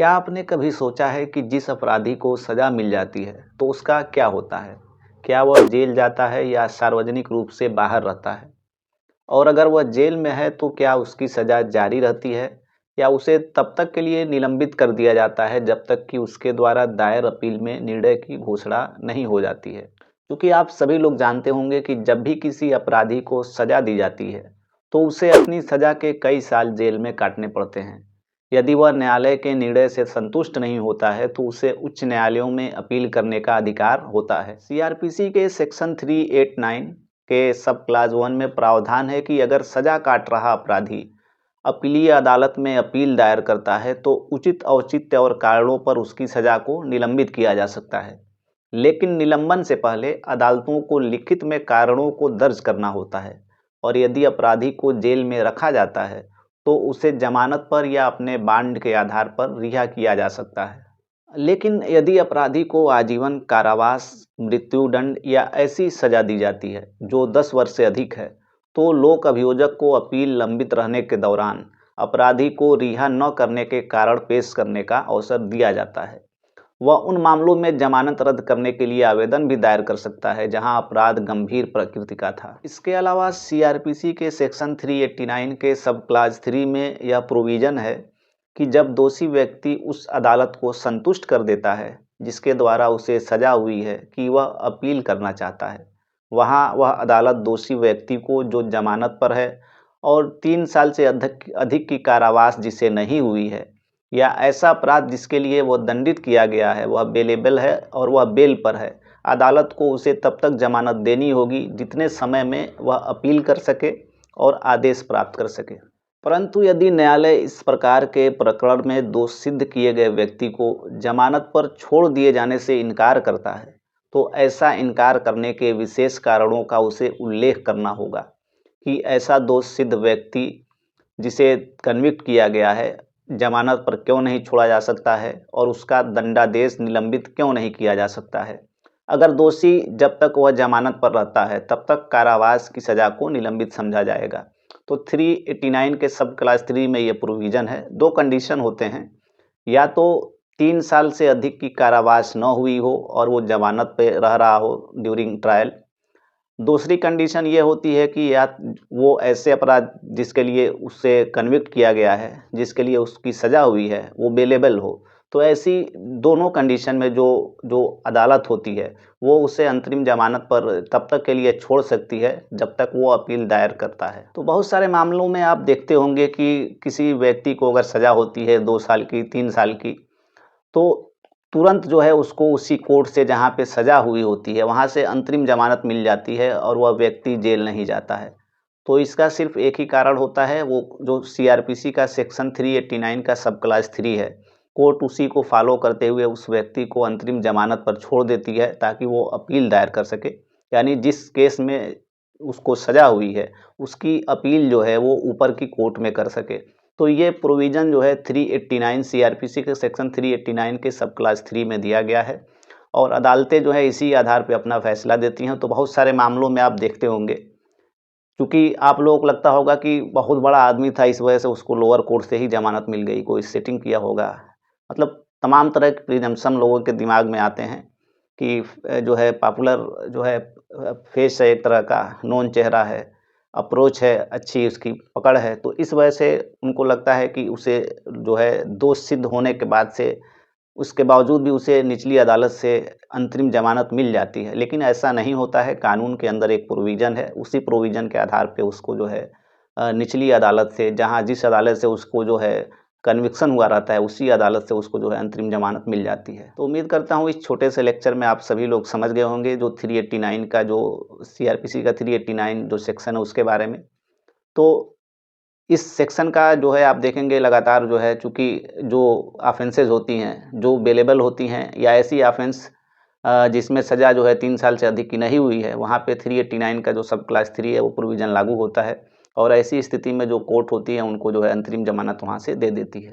क्या आपने कभी सोचा है कि जिस अपराधी को सज़ा मिल जाती है तो उसका क्या होता है? क्या वह जेल जाता है या सार्वजनिक रूप से बाहर रहता है? और अगर वह जेल में है तो क्या उसकी सज़ा जारी रहती है या उसे तब तक के लिए निलंबित कर दिया जाता है जब तक कि उसके द्वारा दायर अपील में निर्णय की घोषणा नहीं हो जाती है? क्योंकि आप सभी लोग जानते होंगे कि जब भी किसी अपराधी को सज़ा दी जाती है तो उसे अपनी सज़ा के कई साल जेल में काटने पड़ते हैं। यदि वह न्यायालय के निर्णय से संतुष्ट नहीं होता है तो उसे उच्च न्यायालयों में अपील करने का अधिकार होता है। सीआरपीसी के सेक्शन 389 के सब क्लास 1 में प्रावधान है कि अगर सजा काट रहा अपराधी अपीलीय अदालत में अपील दायर करता है तो उचित औचित्य और कारणों पर उसकी सजा को निलंबित किया जा सकता है। लेकिन निलंबन से पहले अदालतों को लिखित में कारणों को दर्ज करना होता है और यदि अपराधी को जेल में रखा जाता है तो उसे जमानत पर या अपने बांड के आधार पर रिहा किया जा सकता है। लेकिन यदि अपराधी को आजीवन कारावास, मृत्युदंड या ऐसी सजा दी जाती है जो 10 वर्ष से अधिक है, तो लोक अभियोजक को अपील लंबित रहने के दौरान अपराधी को रिहा न करने के कारण पेश करने का अवसर दिया जाता है। वह उन मामलों में जमानत रद्द करने के लिए आवेदन भी दायर कर सकता है जहां अपराध गंभीर प्रकृति का था। इसके अलावा सीआरपीसी के सेक्शन 389 के सब क्लास 3 में यह प्रोविजन है कि जब दोषी व्यक्ति उस अदालत को संतुष्ट कर देता है जिसके द्वारा उसे सजा हुई है कि वह अपील करना चाहता है, वहां वह अदालत दोषी व्यक्ति को जो जमानत पर है और 3 साल से अधिक अधिक की कारावास जिसे नहीं हुई है या ऐसा अपराध जिसके लिए वह दंडित किया गया है वह बेलेबल है और वह बेल पर है, अदालत को उसे तब तक जमानत देनी होगी जितने समय में वह अपील कर सके और आदेश प्राप्त कर सके। परंतु यदि न्यायालय इस प्रकार के प्रकरण में दोष सिद्ध किए गए व्यक्ति को जमानत पर छोड़ दिए जाने से इनकार करता है तो ऐसा इनकार करने के विशेष कारणों का उसे उल्लेख करना होगा कि ऐसा दोष सिद्ध व्यक्ति जिसे कन्विक्ट किया गया है जमानत पर क्यों नहीं छोड़ा जा सकता है और उसका दंडादेश निलंबित क्यों नहीं किया जा सकता है। अगर दोषी जब तक वह जमानत पर रहता है तब तक कारावास की सज़ा को निलंबित समझा जाएगा। तो 389 के सब क्लास 3 में ये प्रोविज़न है। 2 कंडीशन होते हैं, या तो 3 साल से अधिक की कारावास न हुई हो और वो जमानत पे रह रहा हो ड्यूरिंग ट्रायल। दूसरी कंडीशन ये होती है कि या वो ऐसे अपराध जिसके लिए उससे कन्विक्ट किया गया है, जिसके लिए उसकी सज़ा हुई है, वो बेलेबल हो। तो ऐसी दोनों कंडीशन में जो जो अदालत होती है, वो उसे अंतरिम ज़मानत पर तब तक के लिए छोड़ सकती है, जब तक वो अपील दायर करता है। तो बहुत सारे मामलों में आप देखते होंगे कि किसी व्यक्ति को अगर सज़ा होती है 2 साल की, 3 साल की, तो तुरंत जो है उसको उसी कोर्ट से जहाँ पे सज़ा हुई होती है वहाँ से अंतरिम ज़मानत मिल जाती है और वह व्यक्ति जेल नहीं जाता है। तो इसका सिर्फ़ एक ही कारण होता है, वो जो सीआरपीसी का सेक्शन 389 का सब क्लास 3 है, कोर्ट उसी को फ़ॉलो करते हुए उस व्यक्ति को अंतरिम ज़मानत पर छोड़ देती है ताकि वो अपील दायर कर सके। यानी जिस केस में उसको सज़ा हुई है, उसकी अपील जो है वो ऊपर की कोर्ट में कर सके। तो ये प्रोविज़न जो है 389 सीआरपीसी के सेक्शन 389 के सब क्लास 3 में दिया गया है और अदालतें जो है इसी आधार पे अपना फैसला देती हैं। तो बहुत सारे मामलों में आप देखते होंगे, क्योंकि आप लोगों को लगता होगा कि बहुत बड़ा आदमी था इस वजह से उसको लोअर कोर्ट से ही ज़मानत मिल गई, कोई सेटिंग किया होगा। मतलब तमाम तरह के प्रिजम्पशन लोगों के दिमाग में आते हैं कि जो है पॉपुलर जो है फेस है, एक तरह का नोन चेहरा है, अप्रोच है, अच्छी उसकी पकड़ है, तो इस वजह से उनको लगता है कि उसे जो है दोष सिद्ध होने के बाद से उसके बावजूद भी उसे निचली अदालत से अंतरिम ज़मानत मिल जाती है। लेकिन ऐसा नहीं होता है, कानून के अंदर एक प्रोविज़न है, उसी प्रोविज़न के आधार पे उसको जो है निचली अदालत से, जहाँ जिस अदालत से उसको जो है कन्विक्शन हुआ रहता है, उसी अदालत से उसको जो है अंतरिम ज़मानत मिल जाती है। तो उम्मीद करता हूँ इस छोटे से लेक्चर में आप सभी लोग समझ गए होंगे जो 389 का जो सीआरपीसी का 389 जो सेक्शन है उसके बारे में। तो इस सेक्शन का जो है आप देखेंगे लगातार जो है, चूँकि जो ऑफ़ेंसेस होती हैं, जो बेलेबल होती हैं या ऐसी ऑफ़ेंस जिसमें सज़ा जो है 3 साल से अधिक की नहीं हुई है, वहाँ पे 389 का जो सब क्लास 3 है वो प्रोविज़न लागू होता है और ऐसी स्थिति में जो कोर्ट होती है उनको जो है अंतरिम ज़मानत वहाँ से दे देती है।